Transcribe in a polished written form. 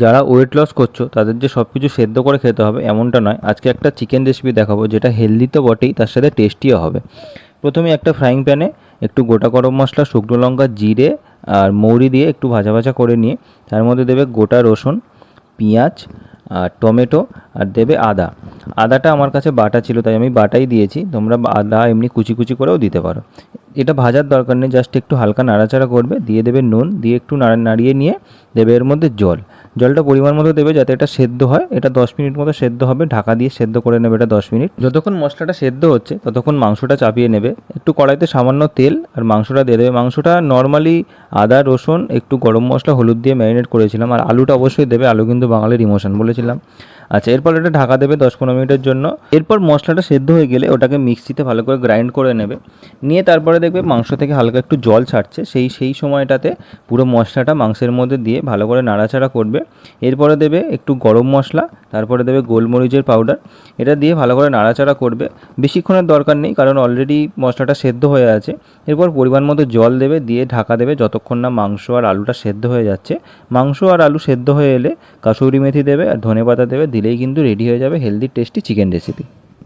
যারা weight loss করছো তাদের যে সব কিছু সেদ্ধ করে খেতে হবে এমনটা নয়। আজকে একটা চিকেন রেসিপি দেখাবো যেটা হেলদি তো বটেই, তার সাথে টেস্টিও হবে। প্রথমে একটা ফ্রাইং প্যানে একটু গোটা গরম মশলা, শুকনো লঙ্কা, জিরে আর মৌরি দিয়ে একটু ভাজা ভাজা করে নিয়ে তার মধ্যে দেবে গোটা রসুন, পেঁয়াজ আর টমেটো, আর দেবে আদা। আদাটা আমার কাছে বাটা ছিল তাই আমি বাটাই দিয়েছি, তোমরা আদা এমনি কুচি কুচি করেও দিতে পারো। এটা ভাজার দরকার নেই, জাস্ট একটু হালকা নাড়াচাড়া করবে, দিয়ে দেবে নুন, দিয়ে একটু নাড়িয়ে নিয়ে দেবে এর মধ্যে জলটা পরিমাণ মতো দেবে যাতে এটা সেদ্ধ হয়। এটা 10 মিনিট মতো সেদ্ধ হবে, ঢাকা দিয়ে সেদ্ধ করে নেবে এটা 10 মিনিট। যতক্ষণ মশলাটা সেদ্ধ হচ্ছে ততক্ষণ মাংসটা চাপিয়ে নেবে। একটু কড়াইতে সামান্য তেল আর মাংসটা দিয়ে দেবে। মাংসটা নর্মালি আদা, রসুন, একটু গরম মশলা, হলুদ দিয়ে ম্যারিনেট করেছিলাম। আর আলুটা অবশ্যই দেবে, আলু কিন্তু বাঙালির ইমোশন বলেছিলাম। আচ্ছা, এরপর এটা ঢাকা দেবে 10-15 মিনিটের জন্য। এরপর মশলাটা সেদ্ধ হয়ে গেলে ওটাকে মিক্সিতে ভালো করে গ্রাইন্ড করে নেবে, নিয়ে তারপরে দেখবে মাংস থেকে হালকা একটু জল ছাড়ছে। সেই সময়টাতে পুরো মশলাটা মাংসের মধ্যে দিয়ে ভালো করে নাড়াচাড়া করবে। এরপরে দেবে একটু গরম মশলা, তারপরে দেবে গোলমরিচের পাউডার। এটা দিয়ে ভালো করে নাড়াচাড়া করবে। বেশিক্ষণের দরকার নেই কারণ অলরেডি মশলাটা সেদ্ধ হয়ে আছে। এরপর পরিমাণ মতো জল দেবে, দিয়ে ঢাকা দেবে যতক্ষণ না মাংস আর আলুটা সেদ্ধ হয়ে যাচ্ছে। মাংস আর আলু সেদ্ধ হয়ে এলে কাসুরি মেথি দেবে আর ধনেপাতা দেবে, দিলেই কিন্তু রেডি হয়ে যাবে হেলদি টেস্টি চিকেন রেসিপি।